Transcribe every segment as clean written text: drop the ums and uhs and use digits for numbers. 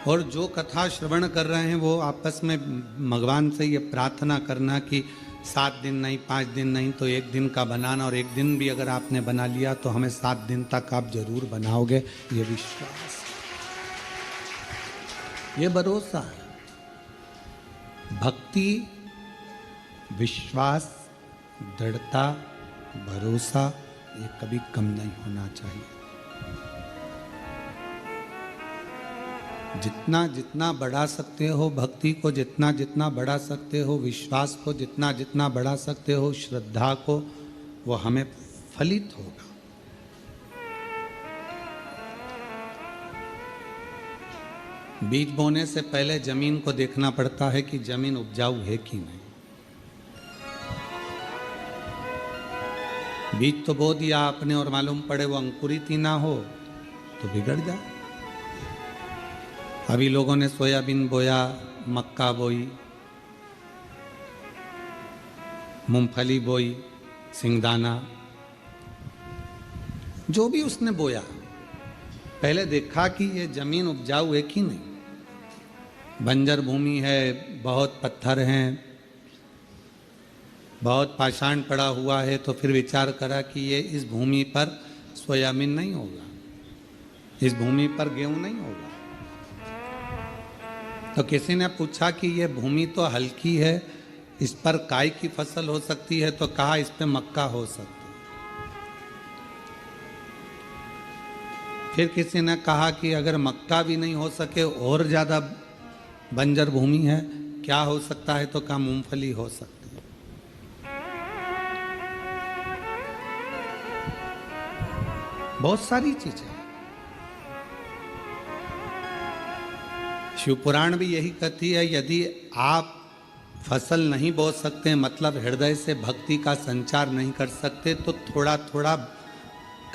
और जो कथा श्रवण कर रहे हैं वो आपस में भगवान से ये प्रार्थना करना कि 7 दिन नहीं, 5 दिन नहीं तो 1 दिन का बनाना, और 1 दिन भी अगर आपने बना लिया तो हमें 7 दिन तक आप जरूर बनाओगे। ये विश्वास, ये भरोसा है। भक्ति, विश्वास, दृढ़ता, भरोसा, ये कभी कम नहीं होना चाहिए। जितना जितना बढ़ा सकते हो भक्ति को, जितना जितना बढ़ा सकते हो विश्वास को, जितना जितना बढ़ा सकते हो श्रद्धा को, वो हमें फलित होगा। बीज बोने से पहले जमीन को देखना पड़ता है कि जमीन उपजाऊ है कि नहीं। बीज तो बो दिया आपने और मालूम पड़े वो अंकुरित ही ना हो तो बिगड़ जाए। अभी लोगों ने सोयाबीन बोया, मक्का बोई, मूंगफली बोई, सिंगदाना, जो भी उसने बोया, पहले देखा कि ये जमीन उपजाऊ है कि नहीं। बंजर भूमि है, बहुत पत्थर हैं, बहुत पाषाण पड़ा हुआ है, तो फिर विचार करा कि ये इस भूमि पर सोयाबीन नहीं होगा, इस भूमि पर गेहूं नहीं होगा। तो किसी ने पूछा कि ये भूमि तो हल्की है, इस पर काय की फसल हो सकती है, तो कहा इस पे मक्का हो सकती है। फिर किसी ने कहा कि अगर मक्का भी नहीं हो सके और ज्यादा बंजर भूमि है, क्या हो सकता है, तो कहा मूंगफली हो सकती है। बहुत सारी चीजें। शिव पुराण भी यही कहती है, यदि आप फसल नहीं बो सकते, मतलब हृदय से भक्ति का संचार नहीं कर सकते, तो थोड़ा थोड़ा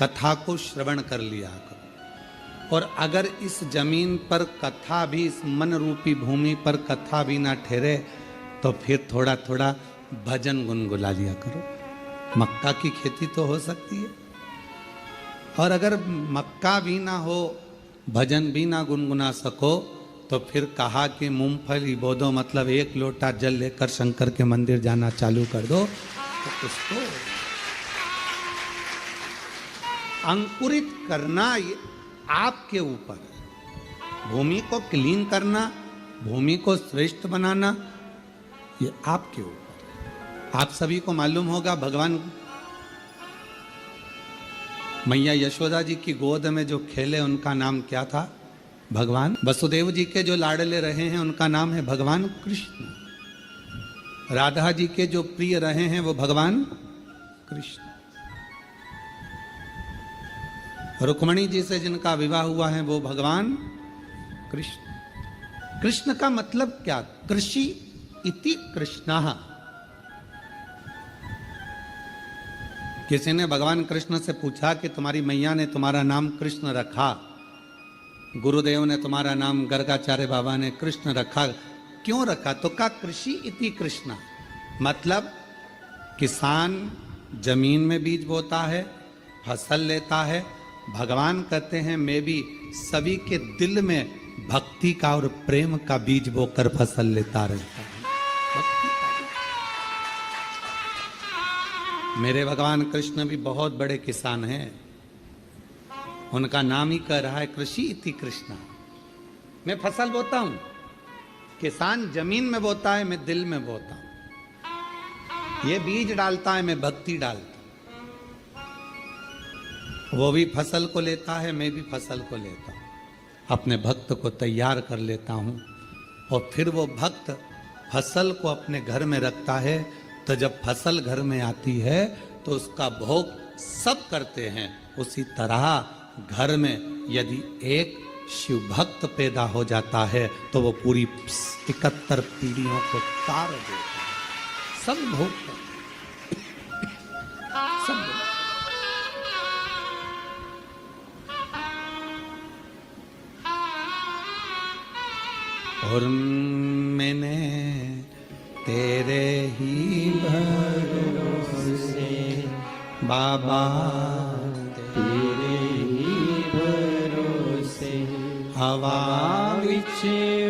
कथा को श्रवण कर लिया करो। और अगर इस जमीन पर कथा भी, इस मन रूपी भूमि पर कथा भी ना ठहरे, तो फिर थोड़ा थोड़ा भजन गुनगुना लिया करो। मक्का की खेती तो हो सकती है, और अगर मक्का भी ना हो, भजन भी ना गुनगुना सको, तो फिर कहा कि मूंगफली बो दो, मतलब 1 लोटा जल लेकर शंकर के मंदिर जाना चालू कर दो, तो उसको अंकुरित करना ये आपके ऊपर है। भूमि को क्लीन करना, भूमि को श्रेष्ठ बनाना, ये आपके ऊपर है। आप सभी को मालूम होगा, भगवान मैया यशोदा जी की गोद में जो खेले उनका नाम क्या था? भगवान वसुदेव जी के जो लाडले रहे हैं उनका नाम है भगवान कृष्ण। राधा जी के जो प्रिय रहे हैं वो भगवान कृष्ण। रुक्मणी जी से जिनका विवाह हुआ है वो भगवान कृष्ण। कृष्ण का मतलब क्या? कृषि इति कृष्णः। किसी ने भगवान कृष्ण से पूछा कि तुम्हारी मैया ने तुम्हारा नाम कृष्ण रखा, गुरुदेव ने तुम्हारा नाम गर्गाचार्य बाबा ने कृष्ण रखा, क्यों रखा? तो कहा कृषि इति कृष्ण, मतलब किसान जमीन में बीज बोता है, फसल लेता है। भगवान कहते हैं मैं भी सभी के दिल में भक्ति का और प्रेम का बीज बोकर फसल लेता रहता हूं। मेरे भगवान कृष्ण भी बहुत बड़े किसान हैं, उनका नाम ही कह रहा है कृषि इति कृष्णा। मैं फसल बोता हूं, किसान जमीन में बोता है, मैं दिल में बोता हूं। ये बीज डालता है, मैं भक्ति डालता हूं। वो भी फसल को लेता है, मैं भी फसल को लेता हूं। अपने भक्त को तैयार कर लेता हूं और फिर वो भक्त फसल को अपने घर में रखता है। तो जब फसल घर में आती है तो उसका भोग सब करते हैं। उसी तरह घर में यदि एक शिव भक्त पैदा हो जाता है तो वो पूरी 71 पीढ़ियों को तार देता है। सब भोग सब भोग। और मैंने तेरे ही भरोसे बाबा, तेरे ही भरोसे हवा विच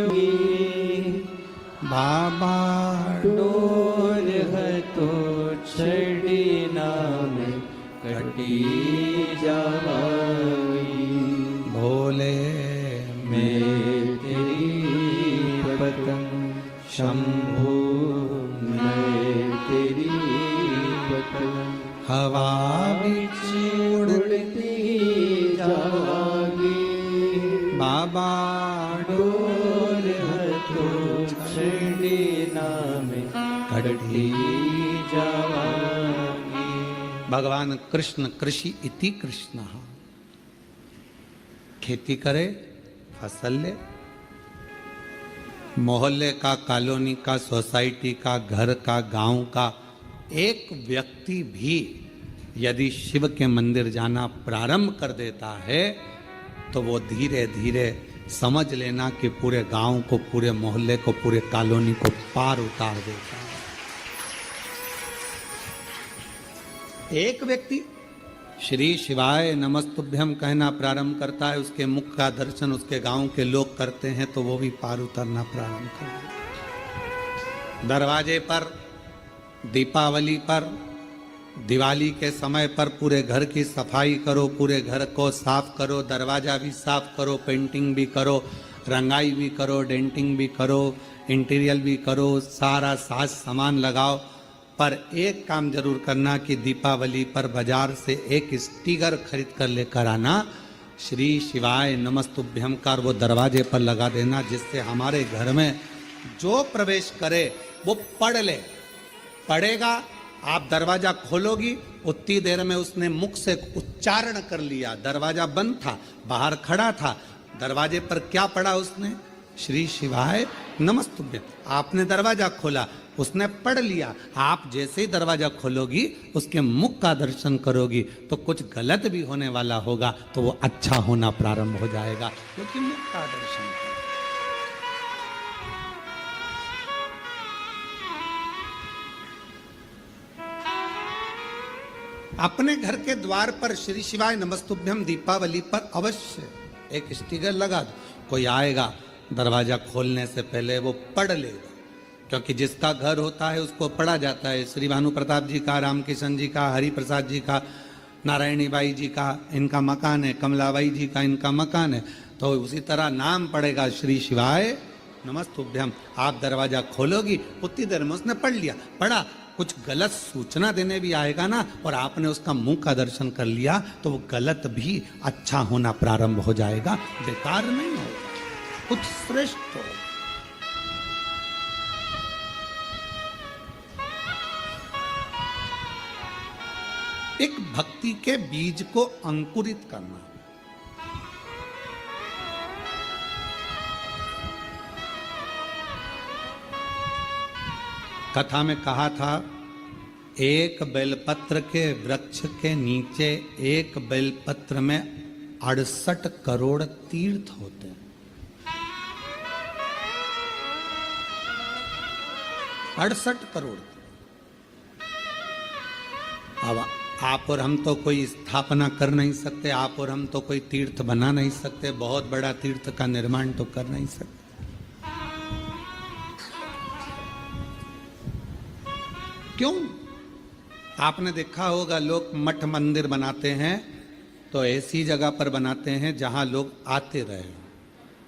उगी बाबा डोर है तो छड़ी नाम कटी जावागी भोले मैं तेरी पतंग शंभू मैं तेरी पतंग हवा बिच उड़ती जावागी बाबा डोर है तो छड़ी नाम कटी जावागी। भगवान कृष्ण कृषि इति कृष्ण, खेती करे फसल ले, मोहल्ले का, कॉलोनी का, सोसाइटी का, घर का, गांव का एक व्यक्ति भी यदि शिव के मंदिर जाना प्रारंभ कर देता है तो वो धीरे धीरे समझ लेना कि पूरे गांव को, पूरे मोहल्ले को, पूरे कॉलोनी को पार उतार देता है। एक व्यक्ति श्री शिवाय नमस्तुभ्यम कहना प्रारंभ करता है, उसके मुख का दर्शन उसके गांव के लोग करते हैं तो वो भी पार उतरना प्रारंभ कर देता है। दरवाजे पर, दीपावली पर, दिवाली के समय पर पूरे घर की सफाई करो, पूरे घर को साफ करो, दरवाजा भी साफ करो, पेंटिंग भी करो, रंगाई भी करो, डेंटिंग भी करो, इंटीरियर भी करो, सारा साज सामान लगाओ। पर एक काम जरूर करना कि दीपावली पर बाजार से एक स्टिकर खरीद कर लेकर आना, श्री शिवाय नमस्तुभ्यम का, वो दरवाजे पर लगा देना, जिससे हमारे घर में जो प्रवेश करे वो पढ़ ले। पढ़ेगा, आप दरवाजा खोलोगी, उतनी देर में उसने मुख से उच्चारण कर लिया। दरवाजा बंद था, बाहर खड़ा था, दरवाजे पर क्या पढ़ा उसने? श्री शिवाय नमस्तुभ्यम। आपने दरवाजा खोला, उसने पढ़ लिया। आप जैसे ही दरवाजा खोलोगी, उसके मुख का दर्शन करोगी तो कुछ गलत भी होने वाला होगा तो वो अच्छा होना प्रारंभ हो जाएगा, क्योंकि मुख का दर्शन करो। अपने घर के द्वार पर श्री शिवाय नमस्तुभ्यम दीपावली पर अवश्य एक स्टिकर लगा दो। कोई आएगा, दरवाजा खोलने से पहले वो पढ़ लेगा, क्योंकि जिसका घर होता है उसको पढ़ा जाता है। श्री भानु प्रताप जी का, राम किशन जी का, हरि प्रसाद जी का, नारायणी बाई जी का इनका मकान है, कमलाबाई जी का इनका मकान है, तो उसी तरह नाम पड़ेगा श्री शिवाय नमस्तुभ्यम। आप दरवाजा खोलोगी, उतनी देर में उसने पढ़ लिया। पढ़ा, कुछ गलत सूचना देने भी आएगा ना, और आपने उसका मुंह का दर्शन कर लिया तो वो गलत भी अच्छा होना प्रारंभ हो जाएगा, बेकार नहीं होगा, कुछ श्रेष्ठ हो। एक भक्ति के बीज को अंकुरित करना। कथा में कहा था, एक बेलपत्र के वृक्ष के नीचे एक बेलपत्र में 68 करोड़ तीर्थ होते हैं। 68 करोड़। अब आप और हम तो कोई स्थापना कर नहीं सकते, आप और हम तो कोई तीर्थ बना नहीं सकते, बहुत बड़ा तीर्थ का निर्माण तो कर नहीं सकते। क्यों? आपने देखा होगा, लोग मठ मंदिर बनाते हैं तो ऐसी जगह पर बनाते हैं जहां लोग आते रहे।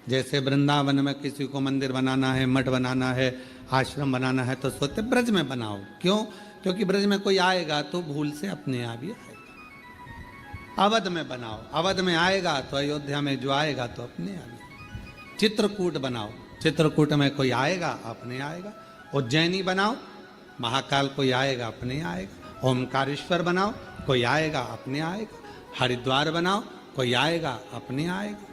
जैसे वृंदावन में किसी को मंदिर बनाना है, मठ बनाना है, आश्रम बनाना है तो सोचते ब्रज में बनाओ। क्यों? क्योंकि ब्रज में कोई आएगा तो भूल से अपने आप ही आएगा। अवध में बनाओ, अवध में आएगा तो अयोध्या में जो आएगा तो अपने आएगा। चित्रकूट बनाओ, चित्रकूट में कोई आएगा अपने आएगा। उज्जैनी बनाओ, महाकाल कोई आएगा अपने आएगा। ओमकारेश्वर बनाओ, कोई आएगा अपने आएगा। हरिद्वार बनाओ, कोई आएगा अपने आएगा।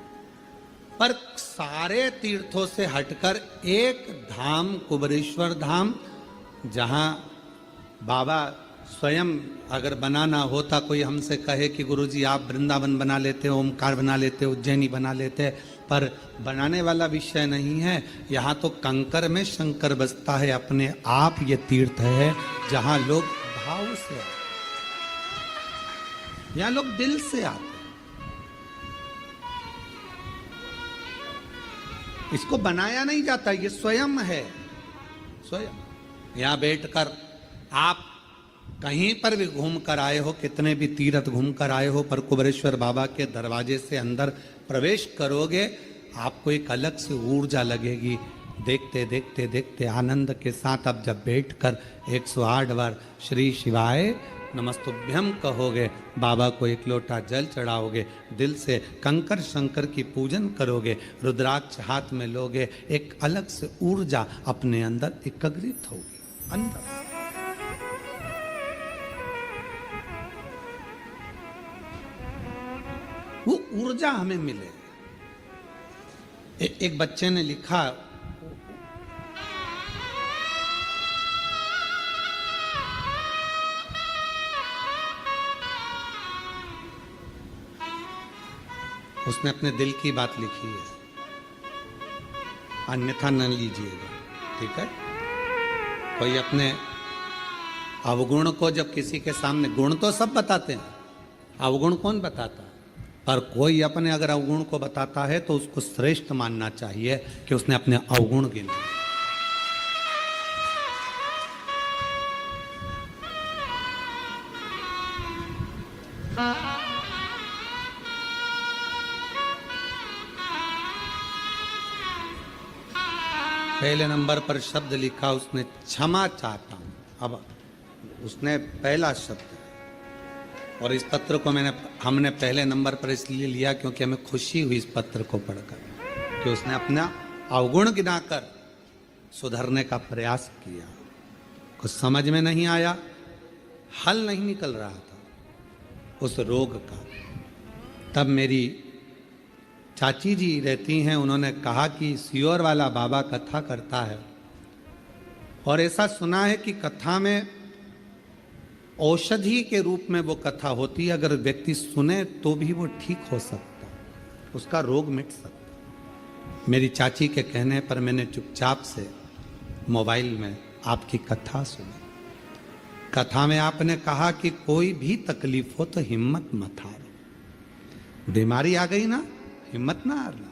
पर सारे तीर्थों से हटकर एक धाम, कुबेरेश्वर धाम, जहाँ बाबा स्वयं अगर बनाना होता, कोई हमसे कहे कि गुरुजी आप वृंदावन बना लेते, ओमकार बना लेते, उज्जैनी बना लेते, पर बनाने वाला विषय नहीं है। यहाँ तो कंकर में शंकर बसता है अपने आप। ये तीर्थ है जहाँ लोग भाव से आते, यहाँ लोग दिल से आते। इसको बनाया नहीं जाता, ये स्वयं है, स्वयं। यहां बैठकर आप कहीं पर भी घूम कर आए हो, कितने भी तीर्थ घूम कर आए हो, पर कुबेरेश्वर बाबा के दरवाजे से अंदर प्रवेश करोगे, आपको एक अलग से ऊर्जा लगेगी। देखते देखते देखते आनंद के साथ अब जब बैठकर 108 बार श्री शिवाय नमस्तुभ्यम कहोगे, बाबा को एक लोटा जल चढ़ाओगे, दिल से कंकर शंकर की पूजन करोगे, रुद्राक्ष हाथ में लोगे, एक अलग से ऊर्जा अपने अंदर एकत्रित होगी अंदर। वो ऊर्जा हमें मिले। एक बच्चे ने लिखा, उसने अपने दिल की बात लिखी है, अन्यथा न लीजिएगा, ठीक है। कोई अपने अवगुण को जब किसी के सामने, गुण तो सब बताते हैं, अवगुण कौन बताता है, पर कोई अपने अगर अवगुण को बताता है तो उसको श्रेष्ठ मानना चाहिए कि उसने अपने अवगुण गिने। पहले नंबर पर शब्द लिखा उसने, क्षमा चाहता हूं। अब उसने पहला शब्द, और इस पत्र को हमने पहले नंबर पर इसलिए लिया क्योंकि हमें खुशी हुई इस पत्र को पढ़कर कि उसने अपना अवगुण गिनाकर सुधरने का प्रयास किया। कुछ समझ में नहीं आया, हल नहीं निकल रहा था उस रोग का। तब मेरी चाची जी रहती हैं, उन्होंने कहा कि सियोर वाला बाबा कथा करता है, और ऐसा सुना है कि कथा में औषधि के रूप में वो कथा होती है, अगर व्यक्ति सुने तो भी वो ठीक हो सकता, उसका रोग मिट सकता। मेरी चाची के कहने पर मैंने चुपचाप से मोबाइल में आपकी कथा सुनी। कथा में आपने कहा कि कोई भी तकलीफ हो तो हिम्मत मत हारो। बीमारी आ गई ना, हिम्मत ना हारना।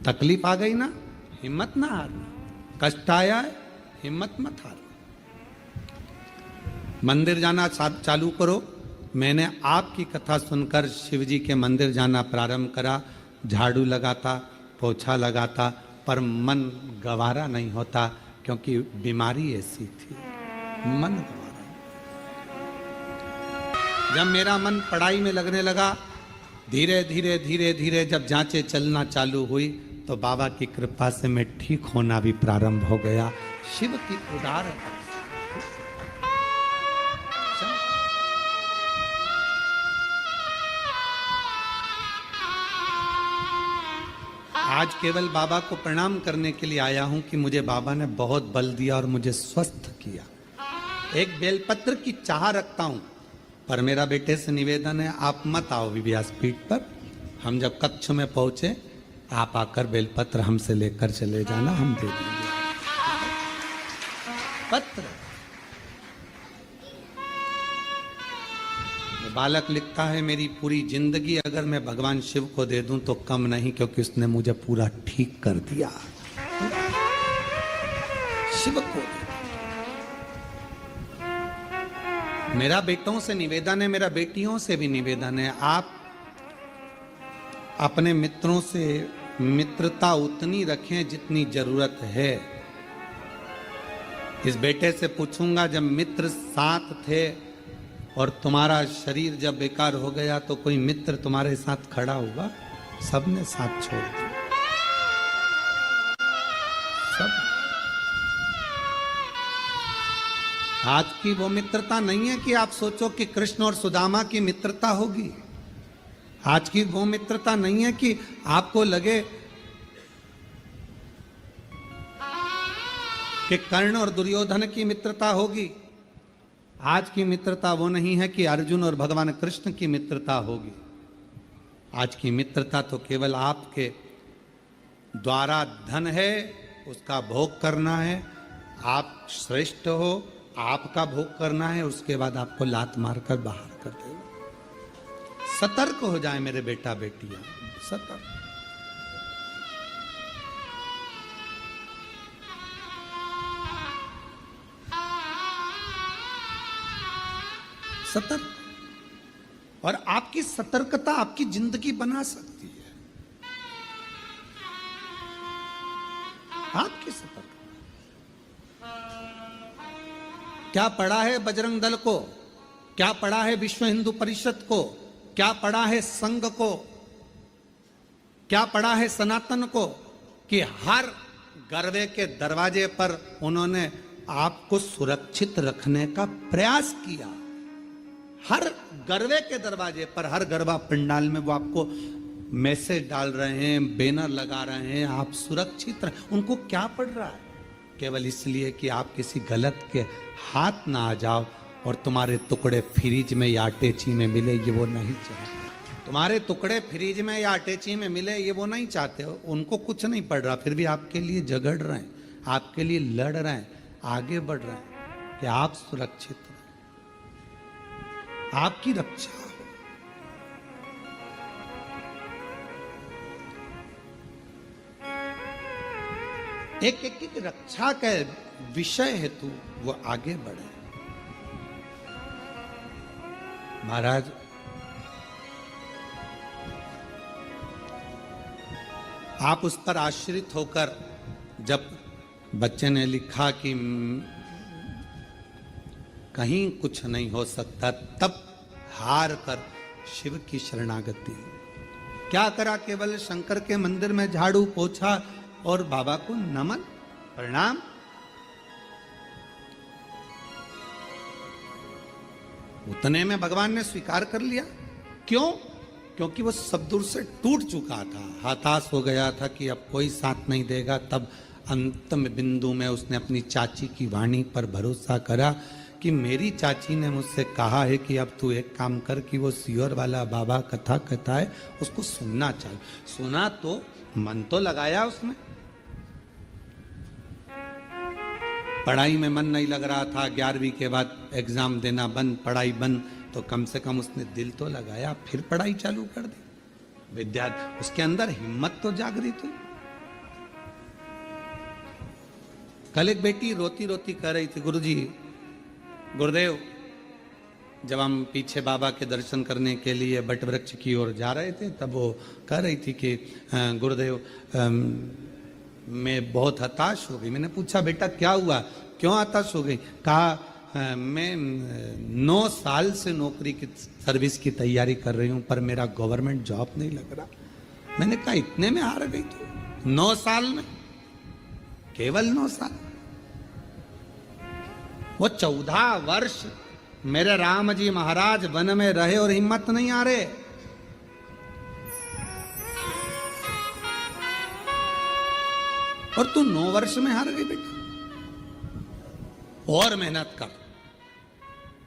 तकलीफ आ गई ना, हिम्मत ना हारना। कष्ट आया है, हिम्मत मत हारना। मंदिर जाना चालू करो। मैंने आपकी कथा सुनकर शिव जी के मंदिर जाना प्रारंभ करा। झाड़ू लगाता, पोछा लगाता, पर मन गवारा नहीं होता, क्योंकि बीमारी ऐसी थी, मन गवारा। जब मेरा मन पढ़ाई में लगने लगा, धीरे धीरे धीरे धीरे जब जांचें चलना चालू हुई, तो बाबा की कृपा से मैं ठीक होना भी प्रारंभ हो गया। शिव की उदार आज केवल बाबा को प्रणाम करने के लिए आया हूं कि मुझे बाबा ने बहुत बल दिया और मुझे स्वस्थ किया। एक बेलपत्र की चाह रखता हूं, पर मेरा बेटे से निवेदन है, आप मत आओ व्यासपीठ पर। हम जब कक्ष में पहुंचे, आप आकर बेलपत्र हमसे लेकर चले जाना, हम दे देंगे पत्र। बालक लिखता है, मेरी पूरी जिंदगी अगर मैं भगवान शिव को दे दूं तो कम नहीं, क्योंकि उसने मुझे पूरा ठीक कर दिया। शिव को मेरा बेटों से निवेदन है, मेरा बेटियों से भी निवेदन है, आप अपने मित्रों से मित्रता उतनी रखें जितनी जरूरत है। इस बेटे से पूछूंगा, जब मित्र साथ थे और तुम्हारा शरीर जब बेकार हो गया तो कोई मित्र तुम्हारे साथ खड़ा हुआ? सबने साथ छोड़ दिया, सब। आज की वो मित्रता नहीं है कि आप सोचो कि कृष्ण और सुदामा की मित्रता होगी। आज की वो मित्रता नहीं है कि आपको लगे कि कर्ण और दुर्योधन की मित्रता होगी। आज की मित्रता वो नहीं है कि अर्जुन और भगवान कृष्ण की मित्रता होगी। आज की मित्रता तो केवल आपके द्वारा धन है, उसका भोग करना है, आप श्रेष्ठ हो, आपका भोग करना है, उसके बाद आपको लात मारकर बाहर कर देगा। सतर्क हो जाए मेरे बेटा बेटियां, सतर्क। सतर्क। और आपकी सतर्कता आपकी जिंदगी बना सकती है। आपकी सतर्कता। क्या पड़ा है बजरंग दल को, क्या पड़ा है विश्व हिंदू परिषद को, क्या पड़ा है संघ को, क्या पड़ा है सनातन को, कि हर गरबे के दरवाजे पर उन्होंने आपको सुरक्षित रखने का प्रयास किया। हर गरबे के दरवाजे पर, हर गरबा पंडाल में वो आपको मैसेज डाल रहे हैं, बैनर लगा रहे हैं, आप सुरक्षित रहे। उनको क्या पड़ रहा है? केवल इसलिए कि आप किसी गलत के हाथ ना आ जाओ और तुम्हारे टुकड़े फ्रिज में या अटैची में मिले, ये वो नहीं चाहते। तुम्हारे टुकड़े फ्रिज में या अटैची में मिले, ये वो नहीं चाहते। उनको कुछ नहीं पड़ रहा, फिर भी आपके लिए झगड़ रहे हैं, आपके लिए लड़ रहे हैं, आगे बढ़ रहे हैं कि आप सुरक्षित रहें, आपकी रक्षा हो। एक एक रक्षा के विषय हेतु वो आगे बढ़े। महाराज, आप उस पर आश्रित होकर, जब बच्चे ने लिखा कि कहीं कुछ नहीं हो सकता, तब हार कर शिव की शरणागति। क्या करा? केवल शंकर के मंदिर में झाड़ू पोछा और बाबा को नमन प्रणाम। उतने में भगवान ने स्वीकार कर लिया। क्यों? क्योंकि वो सब दूर से टूट चुका था, हताश हो गया था कि अब कोई साथ नहीं देगा। तब अंतिम बिंदु में उसने अपनी चाची की वाणी पर भरोसा करा कि मेरी चाची ने मुझसे कहा है कि अब तू एक काम कर कि वो सियोर वाला बाबा कथा कहता है उसको सुनना चाहिए। सुना तो मन तो लगाया उसने, पढ़ाई में मन नहीं लग रहा था, 11वीं के बाद एग्जाम देना बंद, पढ़ाई बंद, तो कम से कम उसने दिल तो लगाया, फिर पढ़ाई चालू कर दी। विद्यार्थी, उसके अंदर हिम्मत तो जागृत हुई। कल एक बेटी रोती रोती कह रही थी, गुरुजी, गुरुदेव, जब हम पीछे बाबा के दर्शन करने के लिए बट वृक्ष की ओर जा रहे थे, तब वो कह रही थी कि गुरुदेव मैं बहुत हताश हो गई। मैंने पूछा, बेटा क्या हुआ, क्यों हताश हो गई? कहा मैं 9 साल से नौकरी की सर्विस की तैयारी कर रही हूं, पर मेरा गवर्नमेंट जॉब नहीं लग रहा। मैंने कहा इतने में हार गई तू? 9 साल में, केवल 9 साल। वो 14 वर्ष मेरे राम जी महाराज वन में रहे और हिम्मत नहीं आ रहे। और तू 9 वर्ष में हार गई बेटा। और मेहनत कर,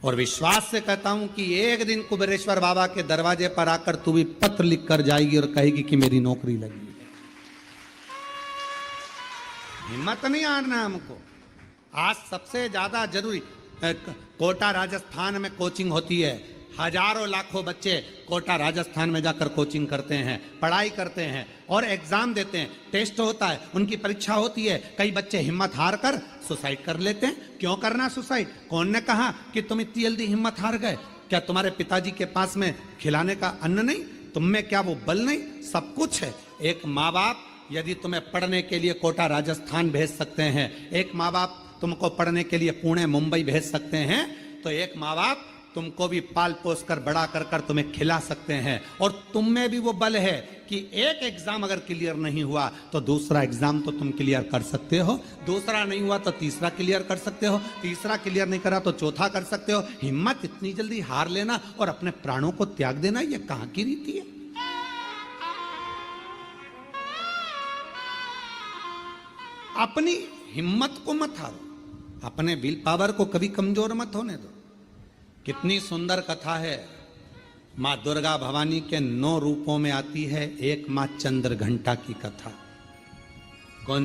और विश्वास से कहता हूं कि एक दिन कुबेरेश्वर बाबा के दरवाजे पर आकर तू भी पत्र लिख कर जाएगी और कहेगी कि मेरी नौकरी लगी है। हिम्मत नहीं हारना हमको। आज सबसे ज्यादा जरूरी, कोटा राजस्थान में कोचिंग होती है, हजारों लाखों बच्चे कोटा राजस्थान में जाकर कोचिंग करते हैं, पढ़ाई करते हैं और एग्जाम देते हैं, टेस्ट होता है, उनकी परीक्षा होती है। कई बच्चे हिम्मत हार कर सुसाइड कर लेते हैं। क्यों करना सुसाइड? कौन ने कहा कि तुम इतनी जल्दी हिम्मत हार गए? क्या तुम्हारे पिताजी के पास में खिलाने का अन्न नहीं? तुम में क्या वो बल नहीं? सब कुछ है। एक माँ बाप यदि तुम्हें पढ़ने के लिए कोटा राजस्थान भेज सकते हैं, एक माँ बाप तुमको पढ़ने के लिए पुणे मुंबई भेज सकते हैं, तो एक माँ बाप तुमको भी पाल पोस कर बड़ा कर कर तुम्हें खिला सकते हैं। और तुम में भी वो बल है कि एक एग्जाम अगर क्लियर नहीं हुआ तो दूसरा एग्जाम तो तुम क्लियर कर सकते हो, दूसरा नहीं हुआ तो तीसरा क्लियर कर सकते हो, तीसरा क्लियर नहीं करा तो चौथा कर सकते हो। हिम्मत इतनी जल्दी हार लेना और अपने प्राणों को त्याग देना, ये कहां की रीति है? अपनी हिम्मत को मत हारो, अपने विल पावर को कभी कमजोर मत होने दो। कितनी सुंदर कथा है। माँ दुर्गा भवानी के 9 रूपों में आती है एक माँ चंद्र घंटा की कथा। कौन